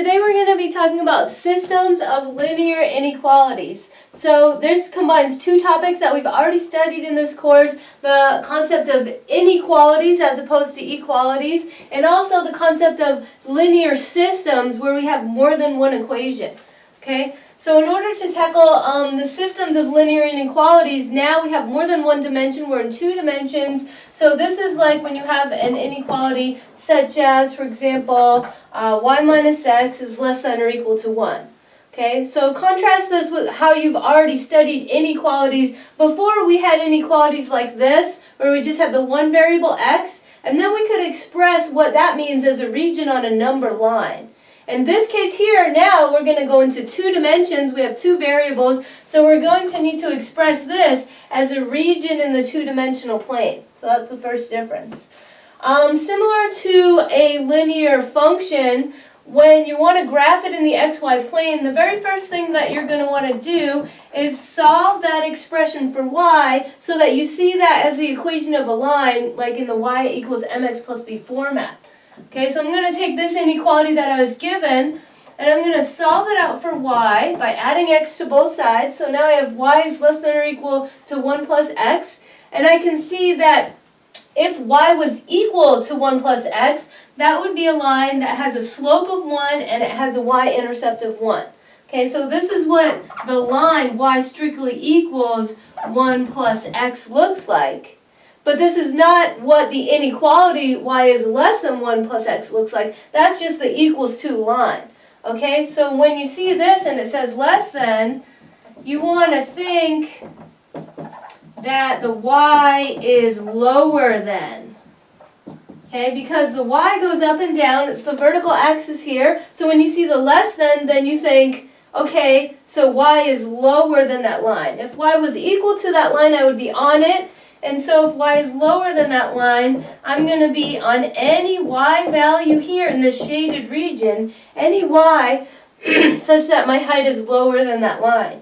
Today we're going to be talking about systems of linear inequalities. So this combines two topics that we've already studied in this course, the concept of inequalities as opposed to equalities, and also the concept of linear systems where we have more than one equation. Okay? So in order to tackle the systems of linear inequalities, now we have more than one dimension. We're in two dimensions. So this is like when you have an inequality such as, for example, y minus x is less than or equal to 1. Okay, so contrast this with how you've already studied inequalities. Before we had inequalities like this, where we just had the one variable x, and then we could express what that means as a region on a number line. In this case here, now we're going to go into two dimensions. We have two variables, so we're going to need to express this as a region in the two-dimensional plane. So that's the first difference. Similar to a linear function, when you want to graph it in the xy plane, the very first thing that you're going to want to do is solve that expression for y so that you see that as the equation of a line, like in the y equals mx plus b format. Okay, so I'm going to take this inequality that I was given, and I'm going to solve it out for y by adding x to both sides. So now I have y is less than or equal to 1 plus x, and I can see that if y was equal to 1 plus x, that would be a line that has a slope of 1 and it has a y-intercept of 1. Okay, so this is what the line y strictly equals 1 plus x looks like. But this is not what the inequality y is less than 1 plus x looks like. That's just the equals to line. Okay, so when you see this and it says less than, you want to think that the y is lower than. Okay, because the y goes up and down, it's the vertical axis here. So when you see the less than, then you think, okay, so y is lower than that line. If y was equal to that line, I would be on it. And so if y is lower than that line, I'm going to be on any y value here in this shaded region, any y such that my height is lower than that line.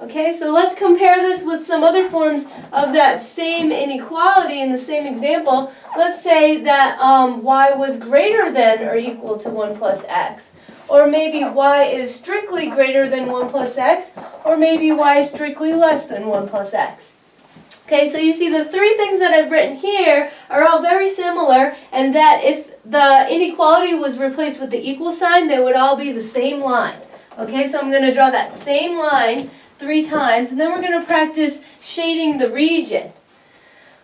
Okay, so let's compare this with some other forms of that same inequality in the same example. Let's say that y was greater than or equal to 1 plus x. Or maybe y is strictly greater than 1 plus x. Or maybe y is strictly less than 1 plus x. Okay, so you see the three things that I've written here are all very similar, and that if the inequality was replaced with the equal sign, they would all be the same line. Okay, so I'm going to draw that same line 3 times, and then we're going to practice shading the region.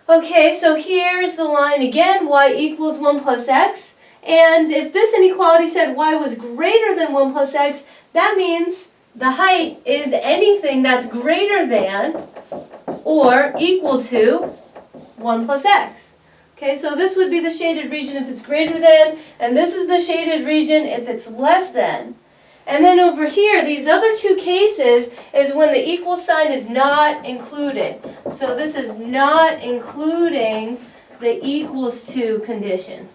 Okay, so here's the line again, y equals 1 plus x, and if this inequality said y was greater than 1 plus x, that means the height is anything that's greater than or equal to 1 plus x. Okay, so this would be the shaded region if it's greater than, and this is the shaded region if it's less than. And then over here, these other two cases is when the equal sign is not included. So this is not including the equals to condition.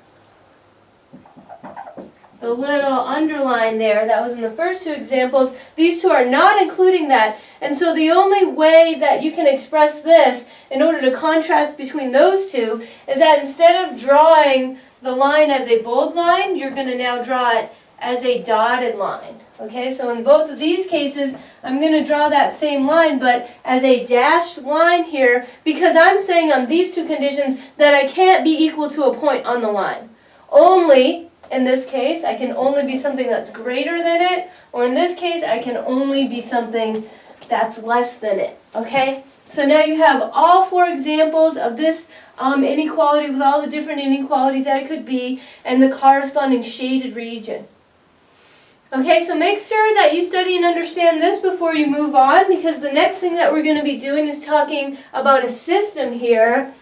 The little underline there, that was in the first two examples, these two are not including that. And so the only way that you can express this in order to contrast between those two is that instead of drawing the line as a bold line, you're going to now draw it as a dotted line. Okay, so in both of these cases, I'm going to draw that same line, but as a dashed line here, because I'm saying on these two conditions that I can't be equal to a point on the line. Only, in this case, I can only be something that's greater than it, or in this case, I can only be something that's less than it. Okay, so now you have all 4 examples of this inequality with all the different inequalities that it could be, and the corresponding shaded region. Okay, so make sure that you study and understand this before you move on, because the next thing that we're going to be doing is talking about a system here.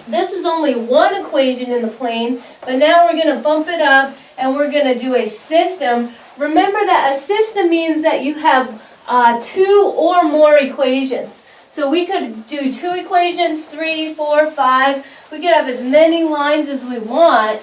This is only one equation in the plane, but now we're going to bump it up and we're going to do a system. Remember that a system means that you have 2 or more equations. So we could do 2 equations, 3, 4, 5. We could have as many lines as we want.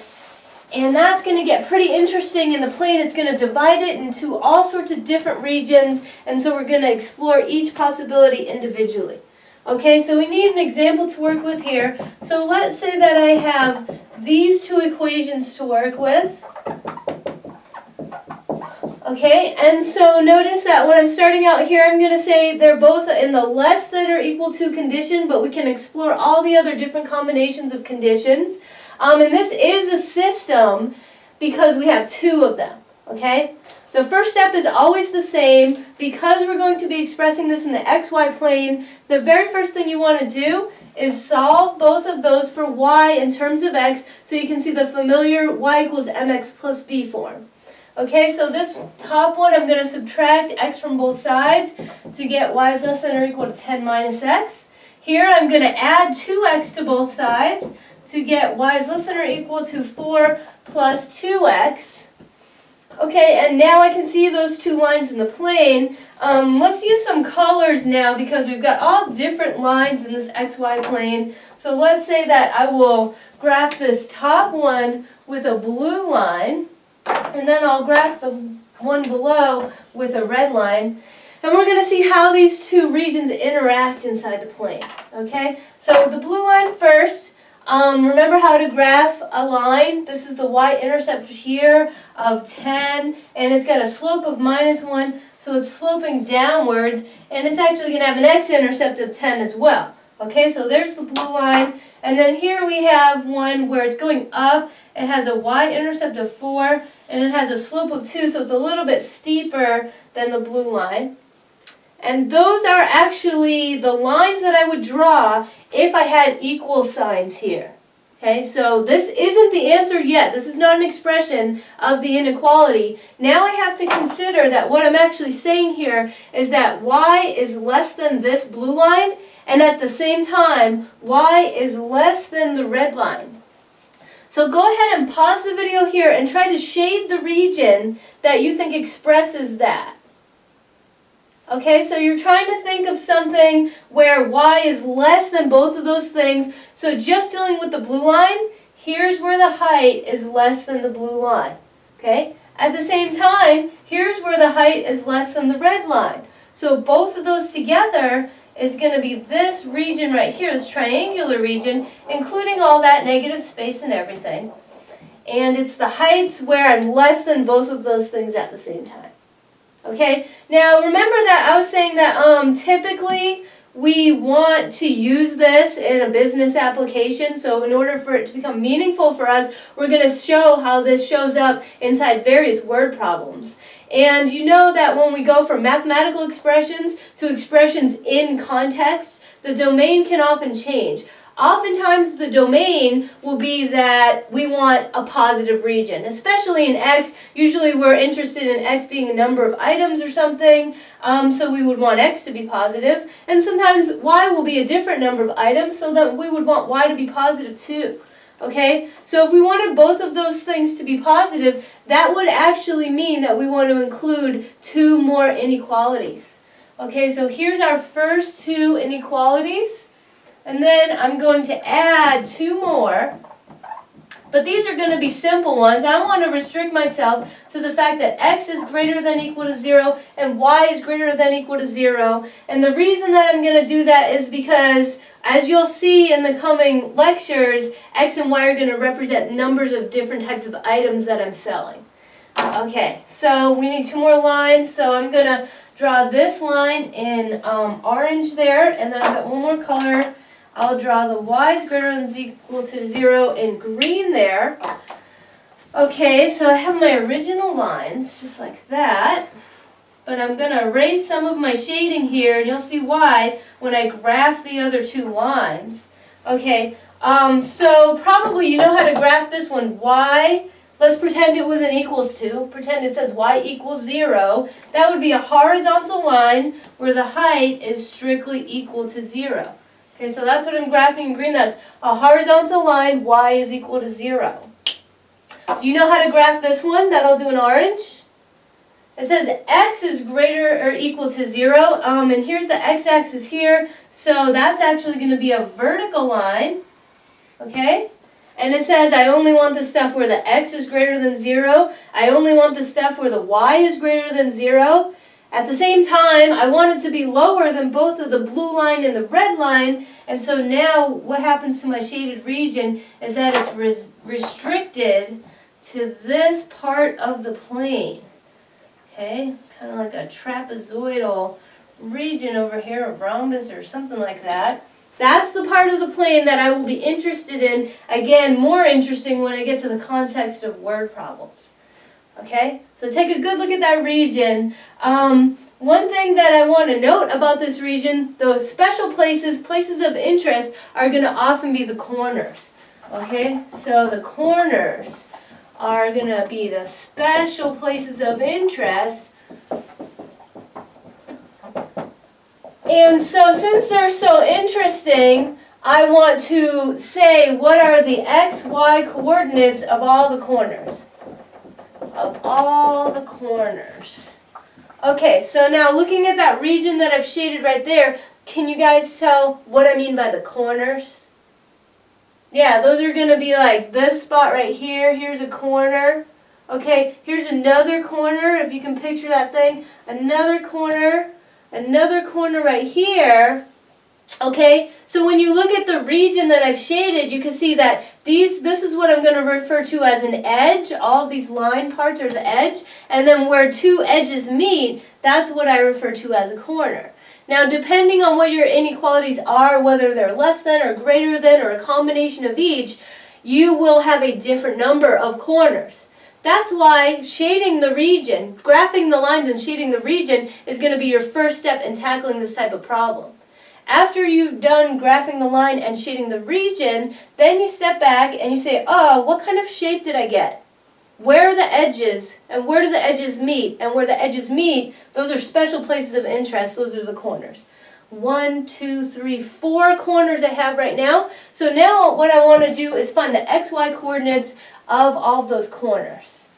And that's going to get pretty interesting in the plane. It's going to divide it into all sorts of different regions, and so we're going to explore each possibility individually. Okay, so we need an example to work with here. So let's say that I have these 2 equations to work with. Okay, and so notice that when I'm starting out here, I'm going to say they're both in the less than or equal to condition, but we can explore all the other different combinations of conditions. And this is a system because we have two of them, okay? The first step is always the same. Because we're going to be expressing this in the xy plane, the very first thing you want to do is solve both of those for y in terms of x, so you can see the familiar y equals mx plus b form. Okay, so this top one, I'm going to subtract x from both sides to get y is less than or equal to 10 minus x. Here I'm going to add 2x to both sides to get y is less than or equal to 4 plus 2x. Okay, and now I can see those two lines in the plane. Let's use some colors now because we've got all different lines in this xy plane. So let's say that I will graph this top one with a blue line. And then I'll graph the one below with a red line. And we're going to see how these two regions interact inside the plane. Okay? So the blue line first. Remember how to graph a line. This is the y-intercept here of 10. And it's got a slope of -1. So it's sloping downwards. And it's actually going to have an x-intercept of 10 as well. Okay? So there's the blue line. And then here we have one where it's going up. It has a y-intercept of 4, and it has a slope of 2, so it's a little bit steeper than the blue line. And those are actually the lines that I would draw if I had equal signs here. Okay, so this isn't the answer yet. This is not an expression of the inequality. Now I have to consider that what I'm actually saying here is that y is less than this blue line, and at the same time, y is less than the red line. So go ahead and pause the video here and try to shade the region that you think expresses that. Okay, so you're trying to think of something where y is less than both of those things. So just dealing with the blue line, here's where the height is less than the blue line. Okay, at the same time, here's where the height is less than the red line. So both of those together is going to be this region right here, this triangular region, including all that negative space and everything. And it's the heights where I'm less than both of those things at the same time. Okay, now remember that I was saying that typically we want to use this in a business application. So in order for it to become meaningful for us, we're going to show how this shows up inside various word problems. And you know that when we go from mathematical expressions to expressions in context, the domain can often change. Oftentimes the domain will be that we want a positive region, especially in x. Usually we're interested in x being a number of items or something, so we would want x to be positive. And sometimes y will be a different number of items, so that we would want y to be positive too. Okay, so if we wanted both of those things to be positive, that would actually mean that we want to include two more inequalities. Okay, so here's our first two inequalities, and then I'm going to add two more, but these are going to be simple ones. I want to restrict myself to the fact that x is greater than or equal to 0 and y is greater than or equal to 0, and the reason that I'm going to do that is because as you'll see in the coming lectures, x and y are going to represent numbers of different types of items that I'm selling. Okay, so we need two more lines, so I'm going to draw this line in orange there, and then I've got one more color. I'll draw the y is greater than or equal to 0 in green there. Okay, so I have my original lines, just like that. But I'm going to erase some of my shading here, and you'll see why when I graph the other two lines. Okay, so probably you know how to graph this one. Y, let's pretend it was an equals to. Pretend it says y equals 0. That would be a horizontal line where the height is strictly equal to 0. Okay, so that's what I'm graphing in green. That's a horizontal line, y is equal to 0. Do you know how to graph this one that I'll do in orange? It says x is greater or equal to 0, and here's the x-axis here, so that's actually going to be a vertical line, okay? And it says I only want the stuff where the x is greater than 0, I only want the stuff where the y is greater than 0. At the same time, I want it to be lower than both of the blue line and the red line, and so now what happens to my shaded region is that it's restricted to this part of the plane. Okay, kind of like a trapezoidal region over here, a rhombus or something like that. That's the part of the plane that I will be interested in, again, more interesting when I get to the context of word problems. Okay, so take a good look at that region. One thing that I want to note about this region, those special places of interest, are going to often be the corners. Okay, so the corners are going to be the special places of interest. And so since they're so interesting, I want to say what are the x, y coordinates of all the corners. Of all the corners. Okay, so now looking at that region that I've shaded right there, can you guys tell what I mean by the corners? Yeah, those are going to be like this spot right here. Here's a corner. Okay, here's another corner, if you can picture that thing. Another corner right here. Okay, so when you look at the region that I've shaded, you can see that this is what I'm going to refer to as an edge. All these line parts are the edge. And then where two edges meet, that's what I refer to as a corner. Now, depending on what your inequalities are, whether they're less than or greater than or a combination of each, you will have a different number of corners. That's why shading the region, graphing the lines and shading the region is going to be your first step in tackling this type of problem. After you've done graphing the line and shading the region, then you step back and you say, oh, what kind of shape did I get? Where are the edges? And where do the edges meet? And where the edges meet, those are special places of interest. Those are the corners. 1, 2, 3, 4 corners I have right now. So now what I want to do is find the x, y coordinates of all of those corners.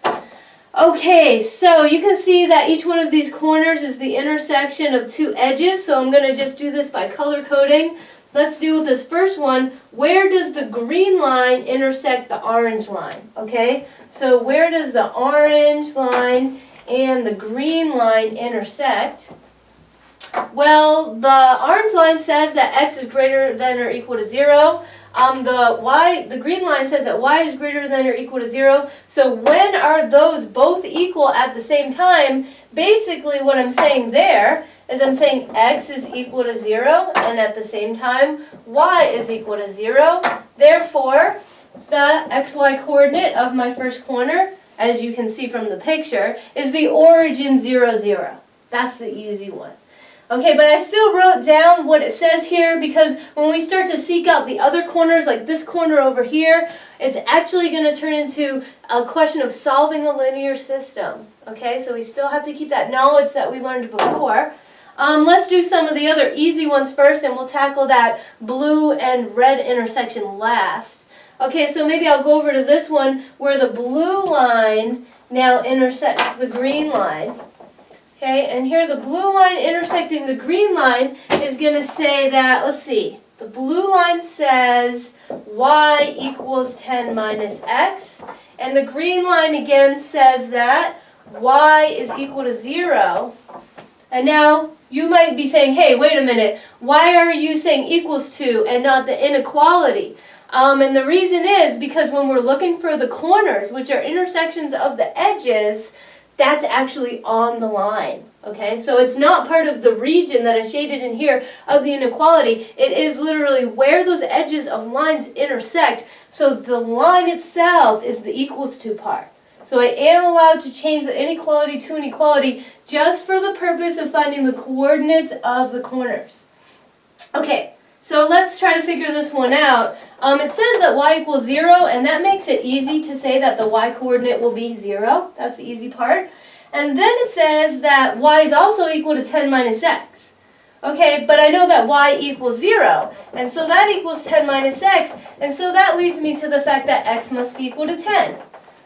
Okay, so you can see that each one of these corners is the intersection of two edges. So I'm going to just do this by color coding. Let's do with this first one. Where does the green line intersect the orange line? Okay, so where does the orange line and the green line intersect? Well, the orange line says that x is greater than or equal to 0. The green line says that y is greater than or equal to 0. So when are those both equal at the same time? Basically what I'm saying there is I'm saying x is equal to 0 and at the same time y is equal to 0. Therefore, the xy coordinate of my first corner, as you can see from the picture, is the origin 0, 0. That's the easy one. Okay, but I still wrote down what it says here because when we start to seek out the other corners, like this corner over here, it's actually going to turn into a question of solving a linear system. Okay, so we still have to keep that knowledge that we learned before. Let's do some of the other easy ones first, and we'll tackle that blue and red intersection last. Okay, so maybe I'll go over to this one where the blue line now intersects the green line. Okay, and here the blue line intersecting the green line is going to say that, let's see, the blue line says y equals 10 minus x, and the green line again says that y is equal to 0. And now you might be saying, hey, wait a minute, why are you saying equals to and not the inequality? And the reason is because when we're looking for the corners, which are intersections of the edges, that's actually on the line, okay? So it's not part of the region that I shaded in here of the inequality. It is literally where those edges of lines intersect. So the line itself is the equals to part. So I am allowed to change the inequality to an equality just for the purpose of finding the coordinates of the corners. Okay. So let's try to figure this one out. It says that y equals 0, and that makes it easy to say that the y coordinate will be 0. That's the easy part. And then it says that y is also equal to 10 minus x. Okay, but I know that y equals 0, and so that equals 10 minus x, and so that leads me to the fact that x must be equal to 10.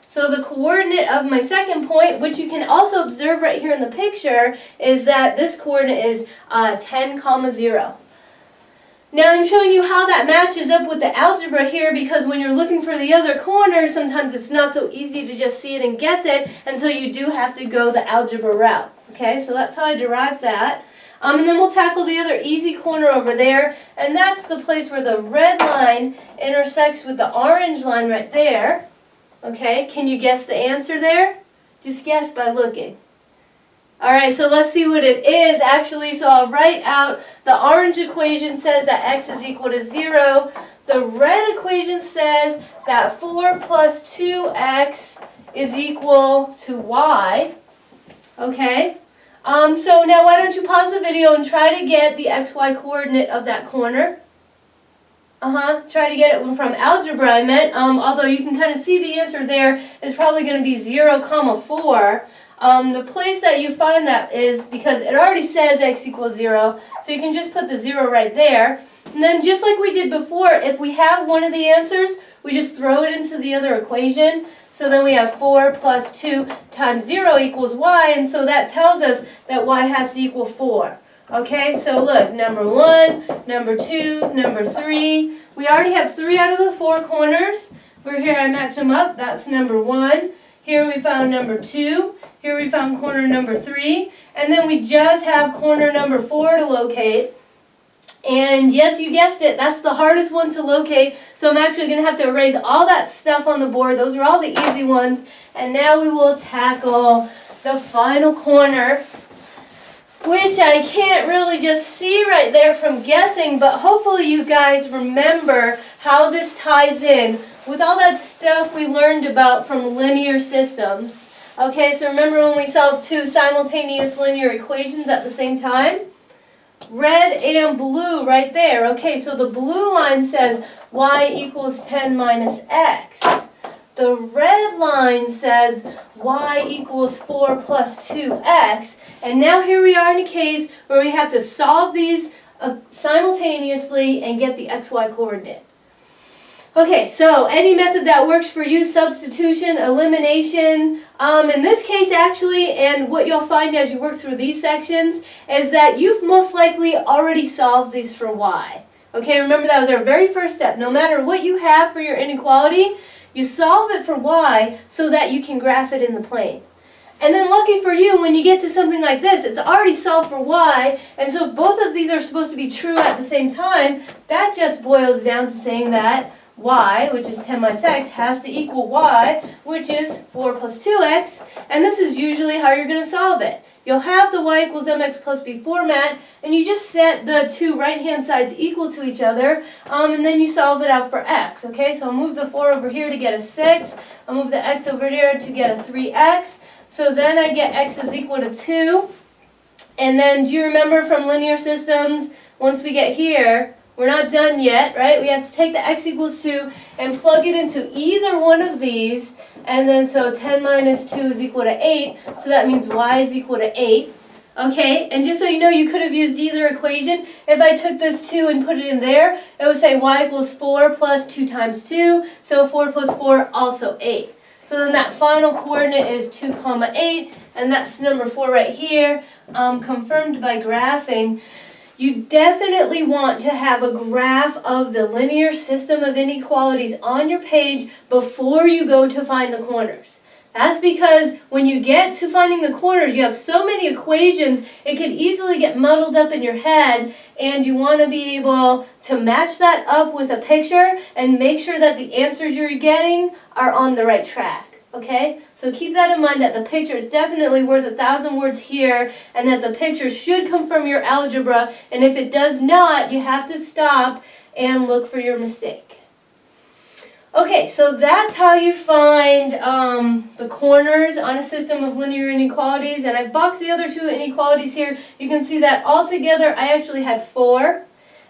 So the coordinate of my second point, which you can also observe right here in the picture, is that this coordinate is 10, 0. Now I'm showing you how that matches up with the algebra here because when you're looking for the other corner, sometimes it's not so easy to just see it and guess it, and so you do have to go the algebra route. Okay, so that's how I derived that. And then we'll tackle the other easy corner over there, and that's the place where the red line intersects with the orange line right there. Okay, can you guess the answer there? Just guess by looking. All right, so let's see what it is actually. So I'll write out the orange equation says that x is equal to 0. The red equation says that 4 plus 2x is equal to y. Okay? So now why don't you pause the video and try to get the xy coordinate of that corner. Try to get it from algebra, I meant, although you can kind of see the answer there is probably going to be 0, 4. The place that you find that is because it already says x equals 0, so you can just put the 0 right there. And then just like we did before, if we have one of the answers, we just throw it into the other equation. So then we have 4 plus 2 times 0 equals y, and so that tells us that y has to equal 4. Okay, so look, number 1, number 2, number 3. We already have 3 out of the 4 corners. We're here, I match them up. That's number 1. Here we found number 2. Here we found corner number 3. And then we just have corner number 4 to locate. And yes, you guessed it, that's the hardest one to locate. So I'm actually going to have to erase all that stuff on the board. Those are all the easy ones. And now we will tackle the final corner, which I can't really just see right there from guessing, but hopefully you guys remember how this ties in with all that stuff we learned about from linear systems. Okay, so remember when we solved 2 simultaneous linear equations at the same time? Red and blue right there. Okay, so the blue line says y equals 10 minus x. The red line says y equals 4 plus 2x. And now here we are in a case where we have to solve these simultaneously and get the xy coordinate. Okay, so any method that works for you, substitution, elimination. In this case actually, and what you'll find as you work through these sections, is that you've most likely already solved these for y. Okay, remember that was our very first step. No matter what you have for your inequality, you solve it for y so that you can graph it in the plane. And then lucky for you, when you get to something like this, it's already solved for y, and so if both of these are supposed to be true at the same time, that just boils down to saying that y, which is 10 minus x, has to equal y, which is 4 plus 2x, and this is usually how you're going to solve it. You'll have the y equals mx plus b format, and you just set the two right-hand sides equal to each other, and then you solve it out for x, okay? So I'll move the 4 over here to get a 6, I'll move the x over here to get a 3x, so then I get x is equal to 2, and then do you remember from linear systems, once we get here, we're not done yet, right? We have to take the x equals 2 and plug it into either one of these. And then so 10 minus 2 is equal to 8. So that means y is equal to 8. Okay, and just so you know, you could have used either equation. If I took this 2 and put it in there, it would say y equals 4 plus 2 times 2. So 4 plus 4, also 8. So then that final coordinate is 2, 8. And that's number 4 right here, confirmed by graphing. You definitely want to have a graph of the linear system of inequalities on your page before you go to find the corners. That's because when you get to finding the corners, you have so many equations, it could easily get muddled up in your head, and you want to be able to match that up with a picture and make sure that the answers you're getting are on the right track. Okay? So keep that in mind, that the picture is definitely worth 1,000 words here, and that the picture should come from your algebra, and if it does not, you have to stop and look for your mistake. Okay, so that's how you find the corners on a system of linear inequalities, and I've boxed the other 2 inequalities here. You can see that altogether I actually had 4.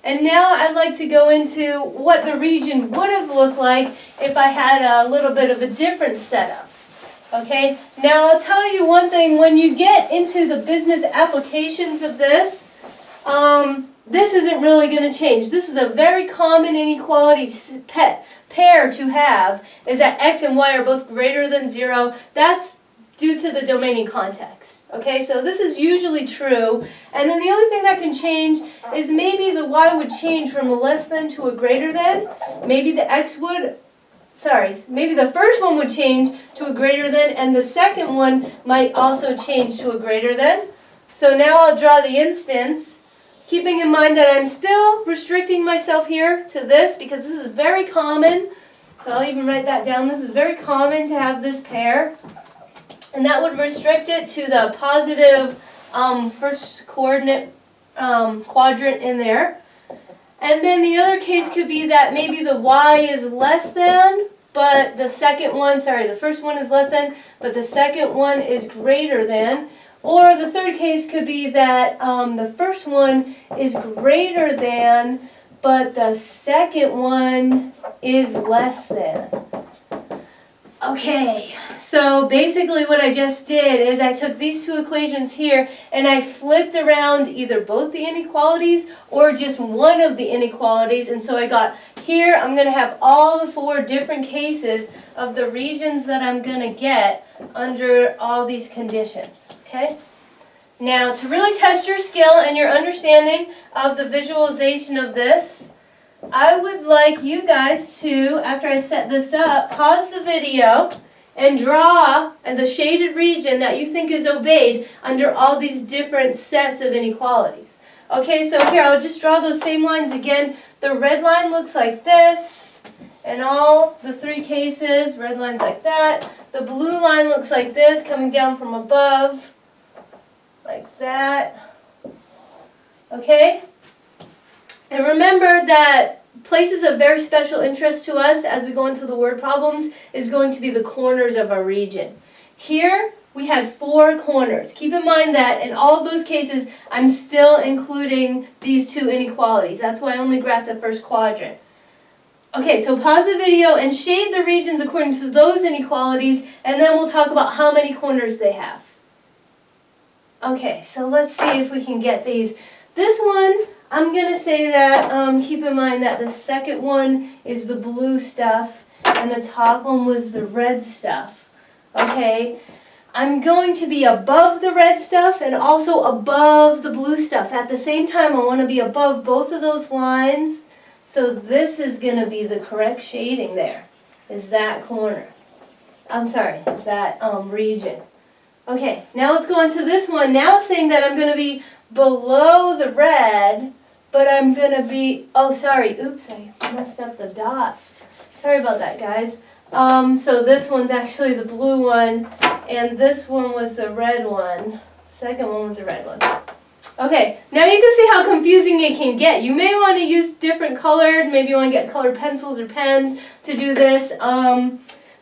And now I'd like to go into what the region would have looked like if I had a little bit of a different setup. Okay, now I'll tell you one thing, when you get into the business applications of this, this isn't really going to change. This is a very common inequality pair to have, is that x and y are both greater than 0. That's due to the domain and context. Okay, so this is usually true, and then the only thing that can change is maybe the y would change from a less than to a greater than. Maybe the x would, maybe the first one would change to a greater than, and the second one might also change to a greater than. So now I'll draw the instance, keeping in mind that I'm still restricting myself here to this because this is very common. So I'll even write that down. This is very common to have this pair. and that would restrict it to the positive first coordinate quadrant in there. And then the other case could be that maybe the y is less than, but the first one is less than, but the second one is greater than. Or the third case could be that the first one is greater than, but the second one is less than. Okay, so basically what I just did is I took these two equations here and I flipped around either both the inequalities or just one of the inequalities. And so I got here, I'm going to have all the 4 different cases of the regions that I'm going to get under all these conditions. Okay? Now, to really test your skill and your understanding of the visualization of this, I would like you guys to, after I set this up, pause the video and draw the shaded region that you think is obeyed under all these different sets of inequalities. Okay, so here I'll just draw those same lines again. The red line looks like this, and all the 3 cases, red lines like that. The blue line looks like this, coming down from above, like that. Okay? And remember that places of very special interest to us as we go into the word problems is going to be the corners of our region. Here we had 4 corners. Keep in mind that in all of those cases I'm still including these 2 inequalities. That's why I only graphed the first quadrant. Okay, so pause the video and shade the regions according to those inequalities, and then we'll talk about how many corners they have. Okay, so let's see if we can get these. This one, I'm going to say that, keep in mind that the second one is the blue stuff and the top one was the red stuff. Okay, I'm going to be above the red stuff and also above the blue stuff. At the same time, I want to be above both of those lines. So this is going to be the correct shading there, is that corner. Is that region. Okay, now let's go on to this one. Now it's saying that I'm going to be below the red, but I'm going to be, oops, I messed up the dots. Sorry about that, guys. So this one's actually the blue one, and this one was the red one. Second one was the red one. Okay, now you can see how confusing it can get. You may want to use different colored, maybe you want to get colored pencils or pens to do this.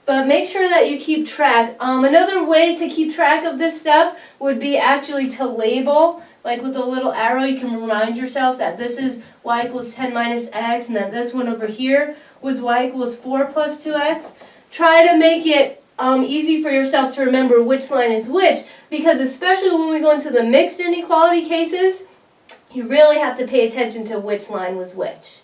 But make sure that you keep track. Another way to keep track of this stuff would be actually to label. Like with a little arrow, you can remind yourself that this is y equals 10 minus x, and that this one over here was y equals 4 plus 2x. Try to make it easy for yourself to remember which line is which, because especially when we go into the mixed inequality cases, you really have to pay attention to which line was which.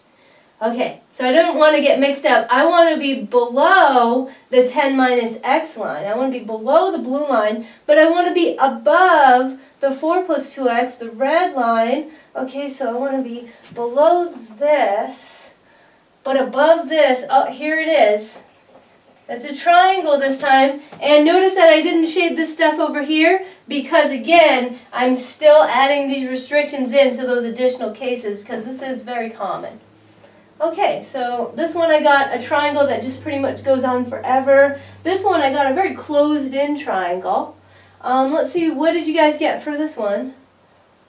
Okay, so I don't want to get mixed up. I want to be below the 10 minus x line. I want to be below the blue line, but I want to be above the 4 plus 2x, the red line. Okay, so I want to be below this, but above this. Oh, here it is. That's a triangle this time. And notice that I didn't shade this stuff over here because, again, I'm still adding these restrictions into those additional cases because this is very common. Okay, so this one I got a triangle that just pretty much goes on forever. This one I got a very closed-in triangle. Let's see, what did you guys get for this one?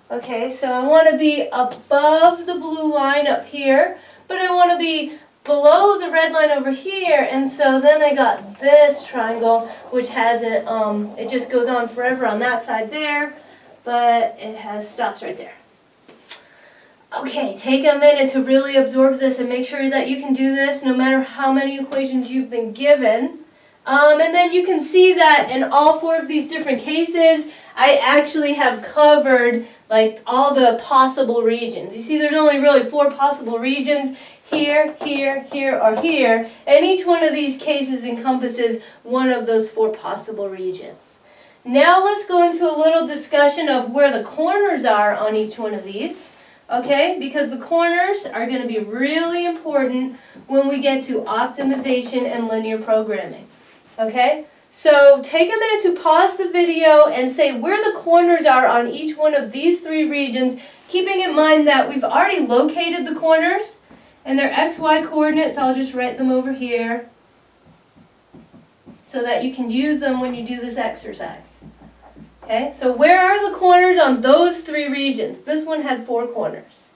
Okay, so I want to be above the blue line up here, but I want to be below the red line over here, and so then I got this triangle, which has it just goes on forever on that side there, but it stops right there. Okay, take a minute to really absorb this and make sure that you can do this no matter how many equations you've been given. And then you can see that in all 4 of these different cases, I actually have covered like all the possible regions. You see there's only really 4 possible regions, here, here, here, or here, and each one of these cases encompasses one of those 4 possible regions. Now let's go into a little discussion of where the corners are on each one of these. Okay, because the corners are going to be really important when we get to optimization and linear programming. Okay, so take a minute to pause the video and say where the corners are on each one of these 3 regions, keeping in mind that we've already located the corners and their xy coordinates. I'll just write them over here. so that you can use them when you do this exercise. Okay, so where are the corners on those three regions? This one had 4 corners.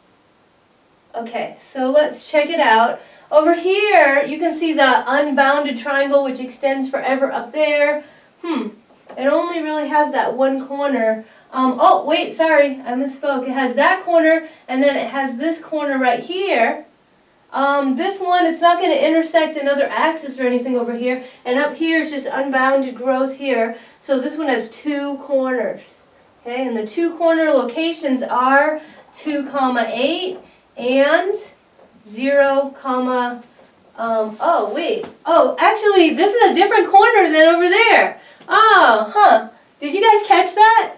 Okay, so let's check it out. Over here, you can see the unbounded triangle, which extends forever up there. It only really has that one corner. Oh, wait, sorry, I misspoke. It has that corner, and then it has this corner right here. This one, it's not going to intersect another axis or anything over here. And up here is just unbounded growth here. So this one has 2 corners. Okay, and the 2 corner locations are 2, 8 and 0, oh, wait. Oh, actually, this is a different corner than over there. Oh, Did you guys catch that?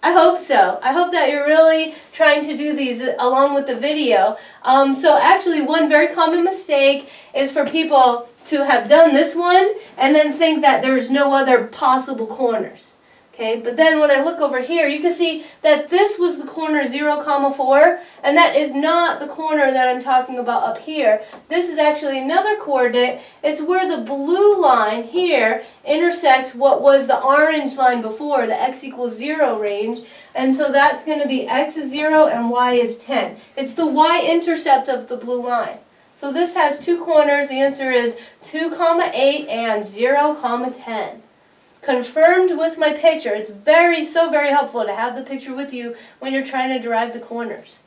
I hope so. I hope that you're really trying to do these along with the video. So actually, one very common mistake is for people to have done this one and then think that there's no other possible corners. Okay, but then when I look over here, you can see that this was the corner 0, 4, and that is not the corner that I'm talking about up here. This is actually another coordinate. It's where the blue line here intersects what was the orange line before, the x equals 0 range, and so that's going to be x is 0 and y is 10. It's the y-intercept of the blue line. So this has 2 corners. The answer is 2, 8 and 0, 10. Confirmed with my picture. It's so very helpful to have the picture with you when you're trying to derive the corners.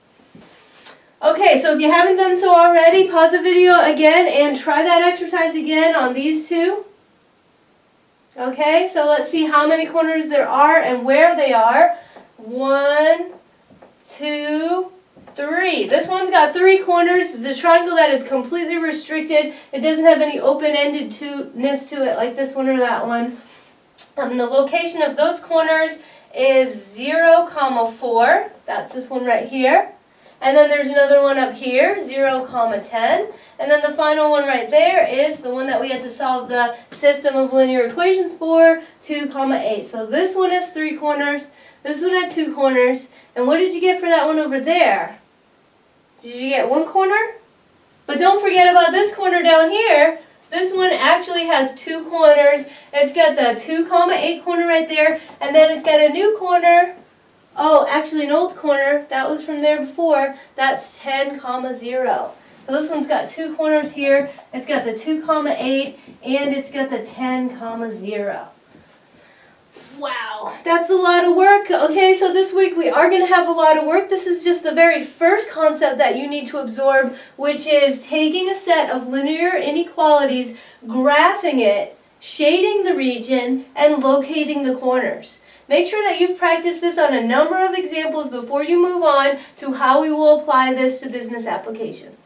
Okay, so if you haven't done so already, pause the video again and try that exercise again on these 2. Okay, so let's see how many corners there are and where they are. 1, 2, 3. This one's got 3 corners. It's a triangle that is completely restricted. It doesn't have any open-endedness to it like this one or that one. The location of those corners is 0, 4. That's this one right here. And then there's another one up here, 0, 10. And then the final one right there is the one that we had to solve the system of linear equations for, 2, 8. So this one has 3 corners. This one had 2 corners. And what did you get for that one over there? Did you get 1 corner? But don't forget about this corner down here. This one actually has 2 corners. It's got the 2, 8 corner right there, and then it's got a new corner. Oh, actually an old corner. That was from there before. That's 10, 0. So this one's got 2 corners here. It's got the 2, 8, and it's got the 10, 0. Wow, that's a lot of work. Okay, so this week we are going to have a lot of work. This is just the very first concept that you need to absorb, which is taking a set of linear inequalities, graphing it, shading the region, and locating the corners. Make sure that you've practiced this on a number of examples before you move on to how we will apply this to business applications.